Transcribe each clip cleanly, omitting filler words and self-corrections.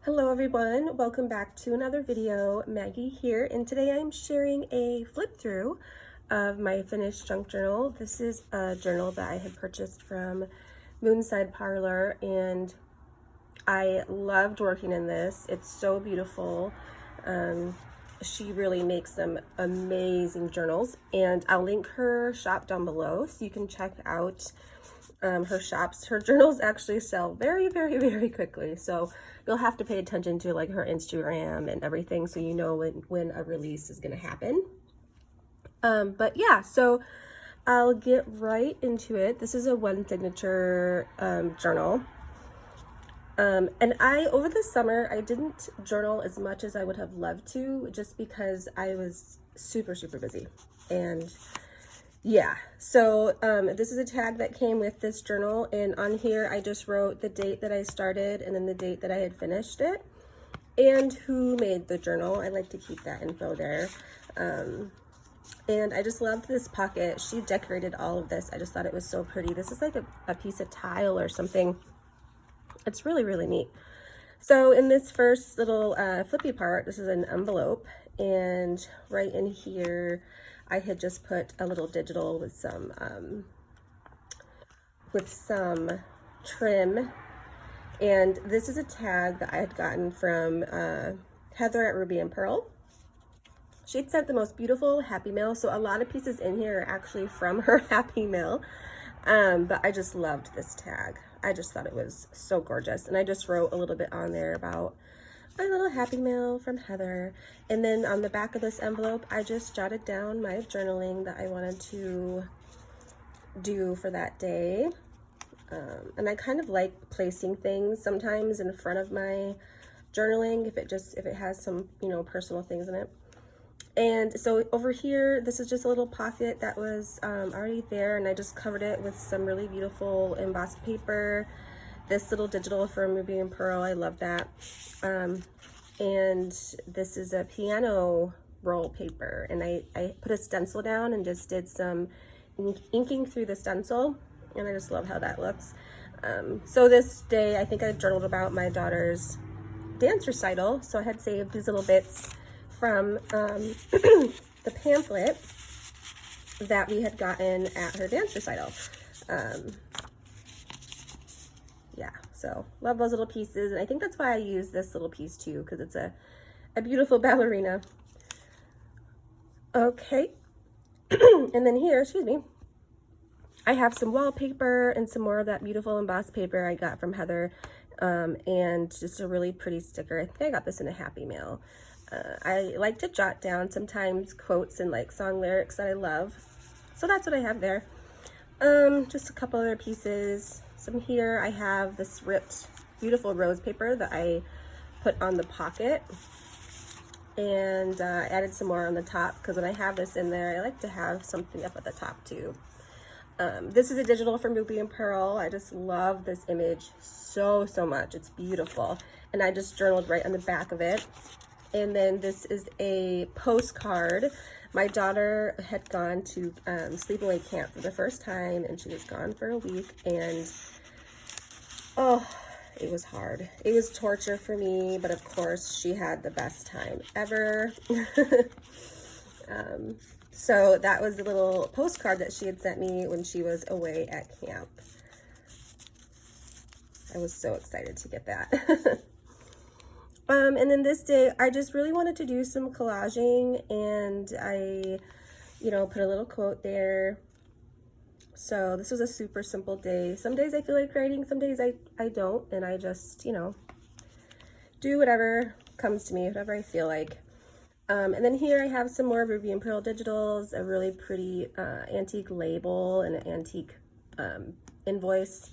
Hello everyone, welcome back to another video. Maggie here, and today I'm sharing a flip through of my finished junk journal. This is a journal that I had purchased from Moonside Parlor, and I loved working in this. It's so beautiful. She really makes some amazing journals, and I'll link her shop down below so you can check out her shops. Her journals actually sell very quickly, so you'll have to pay attention to like her Instagram and everything so you know when a release is going to happen. But yeah, so I'll get right into it. This is a one signature journal. And over the summer, I didn't journal as much as I would have loved to, just because I was super busy. And yeah, so this is a tag that came with this journal, and on here I just wrote the date that I started and then the date that I had finished it and who made the journal. I like to keep that info there. And I just loved this pocket. She decorated all of this. I just thought it was so pretty. This is like a piece of tile or something. It's really neat. So in this first little flippy part, this is an envelope, and right in here I had just put a little digital with some trim, and this is a tag that I had gotten from Heather at Ruby and Pearl. She'd sent the most beautiful Happy Mail, so a lot of pieces in here are actually from her Happy Mail, but I just loved this tag. I just thought it was so gorgeous, and I just wrote a little bit on there about my little Happy Mail from Heather. And then on the back of this envelope, I just jotted down my journaling that I wanted to do for that day. And I kind of like placing things sometimes in front of my journaling if it has some, personal things in it. And so over here, this is just a little pocket that was already there, and I just covered it with some really beautiful embossed paper. This little digital from Ruby and Pearl, I love that. And this is a piano roll paper, and I put a stencil down and just did some inking through the stencil, and I just love how that looks. So this day, I think I journaled about my daughter's dance recital, so I had saved these little bits from the pamphlet that we had gotten at her dance recital. Yeah, so love those little pieces, and I think that's why I use this little piece too, because it's a beautiful ballerina. Okay, and then here, excuse me, I have some wallpaper and some more of that beautiful embossed paper I got from Heather, and just a really pretty sticker. I think I got this in a Happy Mail. I like to jot down sometimes quotes and like song lyrics that I love, so that's what I have there. Just a couple other pieces. Some here, I have this ripped beautiful rose paper that I put on the pocket, and I added some more on the top because when I have this in there, I like to have something up at the top too. This is a digital from Ruby and Pearl. I just love this image so much. It's beautiful, and I just journaled right on the back of it. And then this is a postcard. My daughter had gone to sleepaway camp for the first time, and she was gone for a week, and oh, it was hard. It was torture for me, but of course she had the best time ever. So that was the little postcard that she had sent me when she was away at camp. I was so excited to get that. And then this day, I just really wanted to do some collaging, and I, put a little quote there. So this was a super simple day. Some days I feel like writing, some days I don't, and I just, do whatever comes to me, whatever I feel like. And then here I have some more Ruby and Pearl digitals, a really pretty antique label and an antique invoice.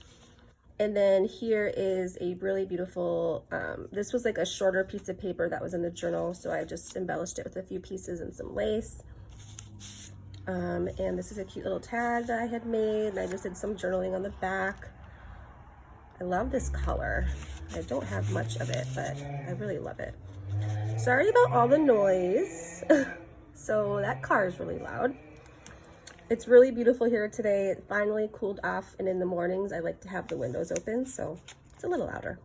And then here is a really beautiful, this was like a shorter piece of paper that was in the journal, so I just embellished it with a few pieces and some lace. And this is a cute little tag that I had made, and I just did some journaling on the back. I love this color. I don't have much of it, but I really love it. Sorry about all the noise. So that car is really loud. It's really beautiful here today. It finally cooled off, and in the mornings I like to have the windows open, so it's a little louder.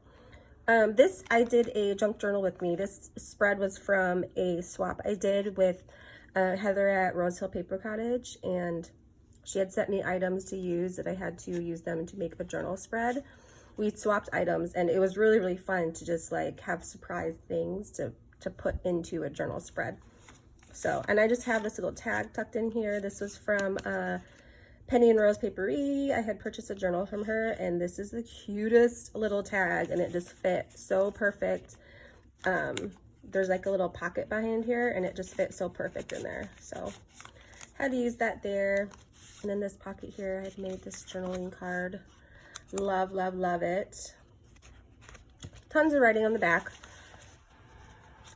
This, I did a junk journal with me. This spread was from a swap I did with Heather at Rose Hill Paper Cottage, and she had sent me items to use that I had to use them to make a journal spread. We swapped items, and it was really, really fun to just like have surprise things to put into a journal spread. So, and I just have this little tag tucked in here. This was from Penny and Rose Paperie. I had purchased a journal from her, and this is the cutest little tag, and it just fit so perfect. There's like a little pocket behind here, and it just fits so perfect in there. So had to use that there. And in this pocket here, I had made this journaling card. Love, love, love it. Tons of writing on the back.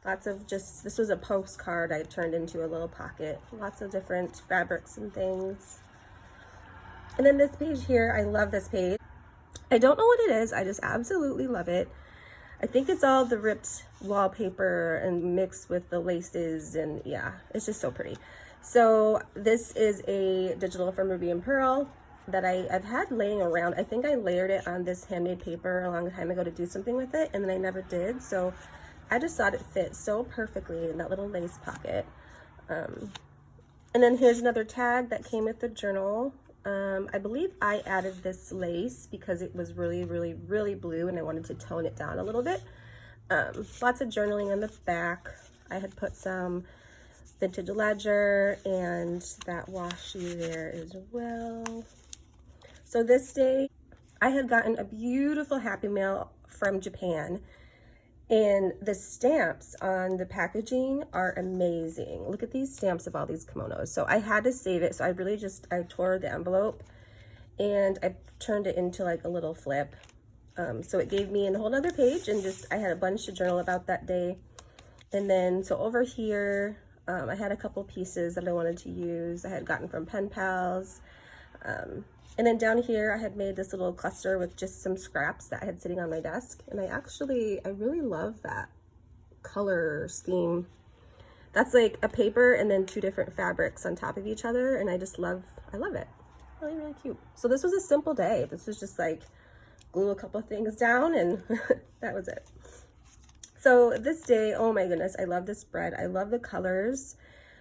Lots of just, this was a postcard I turned into a little pocket. Lots of different fabrics and things. And then this page here, I love this page. I don't know what it is, I just absolutely love it. I think it's all the ripped wallpaper and mixed with the laces, and yeah, it's just so pretty. So this is a digital from Ruby and Pearl that I've had laying around. I think I layered it on this handmade paper a long time ago to do something with it, and then I never did. So I just thought it fit so perfectly in that little lace pocket. And then here's another tag that came with the journal. I believe I added this lace because it was really, really, really blue, and I wanted to tone it down a little bit. Lots of journaling on the back. I had put some vintage ledger and that washi there as well. So this day I had gotten a beautiful Happy Mail from Japan, and the stamps on the packaging are amazing. Look at these stamps of all these kimonos. So I had to save it. So I tore the envelope and I turned it into like a little flip. So it gave me a whole other page, and just, I had a bunch to journal about that day. And then, so over here, I had a couple pieces that I wanted to use. I had gotten from Pen Pals. And then down here, I had made this little cluster with just some scraps that I had sitting on my desk. And I really love that color scheme. That's like a paper and then two different fabrics on top of each other. And I love it. Really, really cute. So this was a simple day. This was just like glue a couple things down, and that was it. So this day, oh my goodness, I love this spread. I love the colors.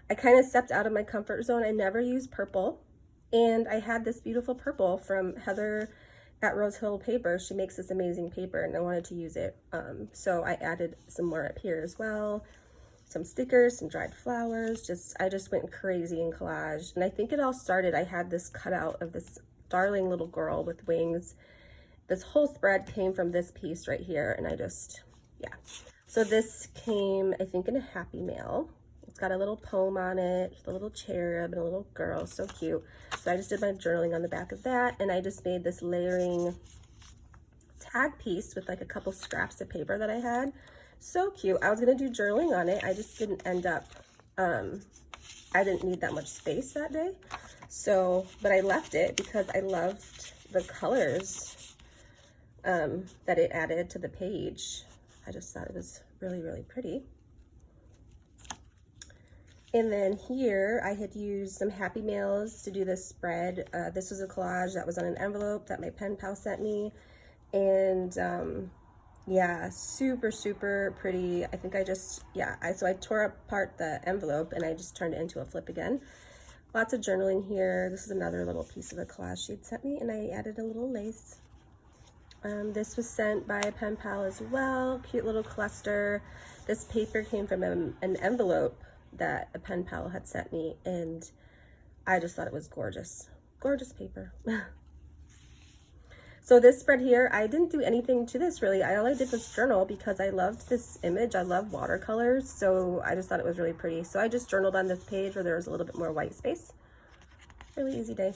I kind of stepped out of my comfort zone. I never used purple. And I had this beautiful purple from Heather at Rose Hill Paper. She makes this amazing paper, and I wanted to use it. So I added some more up here as well. Some stickers, some dried flowers. I just went crazy in collage. And I think it all started, I had this cutout of this darling little girl with wings. This whole spread came from this piece right here, and yeah. So this came, I think, in a Happy Mail. It's got a little poem on it, a little cherub and a little girl, so cute. So I just did my journaling on the back of that, and I just made this layering tag piece with like a couple scraps of paper that I had. So cute. I was gonna do journaling on it. I just didn't end up, I didn't need that much space that day. So, but I left it because I loved the colors that it added to the page. I just thought it was really, really pretty. And then here I had used some Happy Mails to do this spread. This was a collage that was on an envelope that my pen pal sent me. And yeah, super, super pretty. I think so I tore apart the envelope and I just turned it into a flip again. Lots of journaling here. This is another little piece of a collage she'd sent me, and I added a little lace. This was sent by a pen pal as well. Cute little cluster. This paper came from an envelope that a pen pal had sent me, and I just thought it was gorgeous. Gorgeous paper. So this spread here, I didn't do anything to this really. All I did was journal because I loved this image. I love watercolors, so I just thought it was really pretty. So I just journaled on this page where there was a little bit more white space. Really easy day.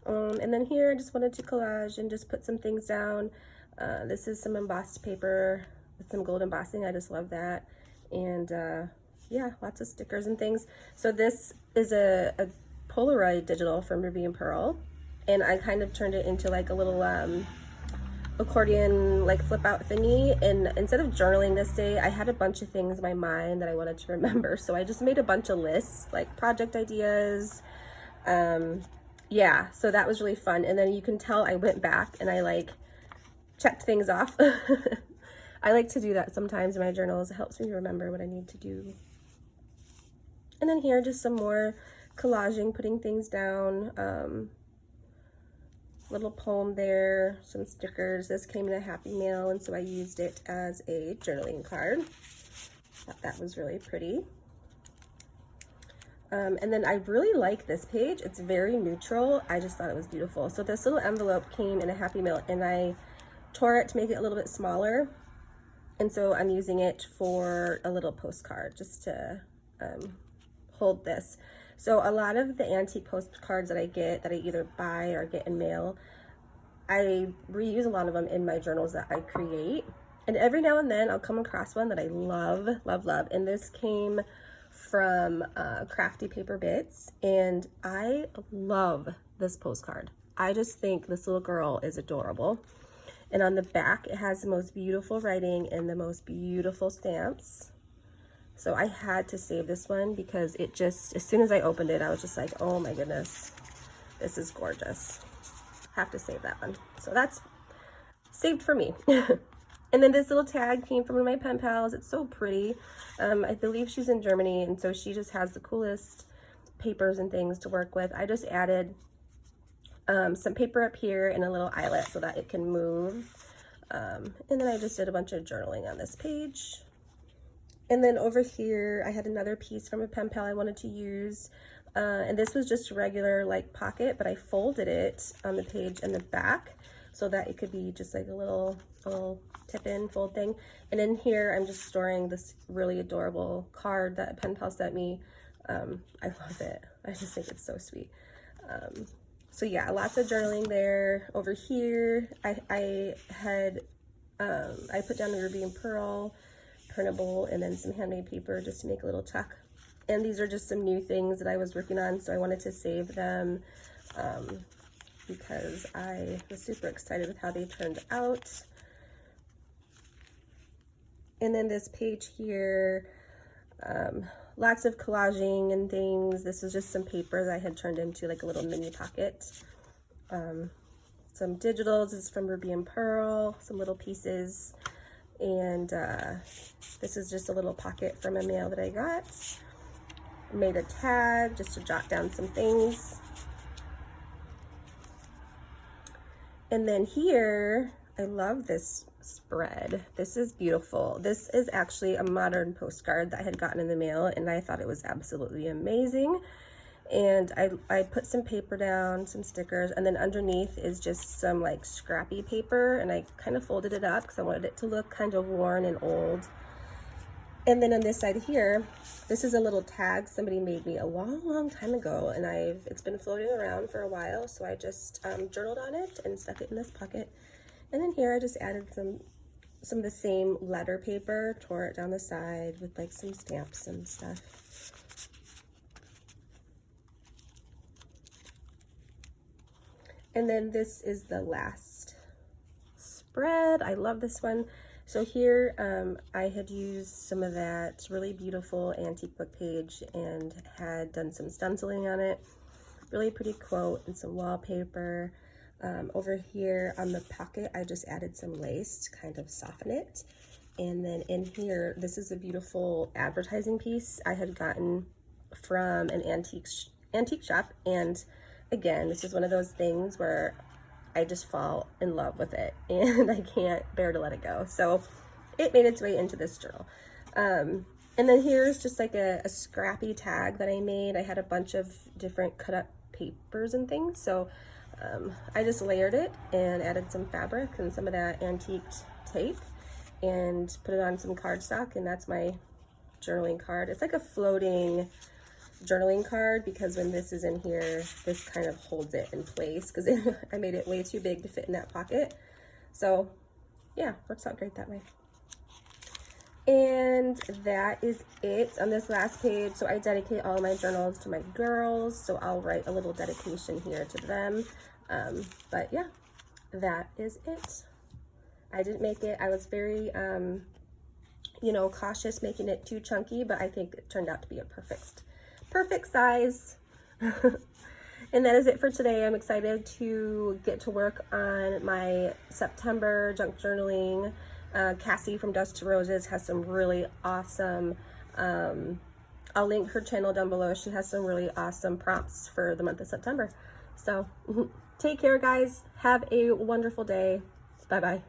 And then here I just wanted to collage and just put some things down. This is some embossed paper with some gold embossing. I just love that. And yeah, lots of stickers and things. So this is a Polaroid digital from Ruby and Pearl, and I kind of turned it into like a little accordion like flip out thingy. And instead of journaling this day, I had a bunch of things in my mind that I wanted to remember, so I just made a bunch of lists, like project ideas. Yeah, so that was really fun. And then you can tell I went back and I like checked things off. I like to do that sometimes in my journals. It helps me remember what I need to do. And then here, just some more collaging, putting things down. Little poem there, some stickers. This came in a Happy Mail, and so I used it as a journaling card. Thought that was really pretty. And then I really like this page. It's very neutral. I just thought it was beautiful. So this little envelope came in a Happy Mail, and I tore it to make it a little bit smaller. And so I'm using it for a little postcard just to hold this. So a lot of the antique postcards that I get, that I either buy or get in mail, I reuse a lot of them in my journals that I create. And every now and then I'll come across one that I love, love, love. And this came from Crafty Paper Bits, and I love this postcard. I just think this little girl is adorable. And on the back, it has the most beautiful writing and the most beautiful stamps. So I had to save this one because it just, as soon as I opened it, I was just like, oh my goodness, this is gorgeous. Have to save that one. So that's saved for me. And then this little tag came from one of my pen pals. It's so pretty. I believe she's in Germany, and so she just has the coolest papers and things to work with. I just added some paper up here and a little eyelet so that it can move. And then I just did a bunch of journaling on this page. And then over here, I had another piece from a pen pal I wanted to use. And this was just a regular like pocket, but I folded it on the page in the back so that it could be just like a little tip-in fold thing. And in here, I'm just storing this really adorable card that a pen pal sent me. I love it. I just think it's so sweet. So yeah, lots of journaling there. Over here, I put down the ruby and pearl printable and then some handmade paper just to make a little tuck. And these are just some new things that I was working on, so I wanted to save them because I was super excited with how they turned out. And then this page here, lots of collaging and things. This is just some paper that I had turned into like a little mini pocket. Some digitals. This is from Ruby and Pearl, some little pieces. And this is just a little pocket from a mail that I got. Made a tag just to jot down some things. And then here, I love this spread. This is beautiful. This is actually a modern postcard that I had gotten in the mail, and I thought it was absolutely amazing. And I put some paper down, some stickers, and then underneath is just some like scrappy paper, and I kind of folded it up because I wanted it to look kind of worn and old. And then on this side here, this is a little tag somebody made me a long time ago, and it's been floating around for a while, so I just journaled on it and stuck it in this pocket. And then here I just added some of the same letter paper, tore it down the side with like some stamps and stuff. And then this is the last spread. I love this one. So here I had used some of that really beautiful antique book page and had done some stenciling on it. Really pretty quote and some wallpaper. Over here on the pocket, I just added some lace to kind of soften it. And then in here, this is a beautiful advertising piece I had gotten from an antique shop. And again, this is one of those things where I just fall in love with it and I can't bear to let it go. So it made its way into this journal. And then here's just like a scrappy tag that I made. I had a bunch of different cut up papers and things. So I just layered it and added some fabric and some of that antiqued tape and put it on some cardstock, and that's my journaling card. It's like a floating journaling card because when this is in here, this kind of holds it in place because I made it way too big to fit in that pocket. So yeah, works out great that way. And that is it on this last page. So I dedicate all of my journals to my girls, so I'll write a little dedication here to them. But yeah, that is it. I didn't make it. I was very cautious making it too chunky, but I think it turned out to be a perfect size. And that is it for today. I'm excited to get to work on my September junk journaling. Cassie from Dust to Roses has some really awesome, I'll link her channel down below. She has some really awesome prompts for the month of September. So take care, guys. Have a wonderful day. Bye-bye.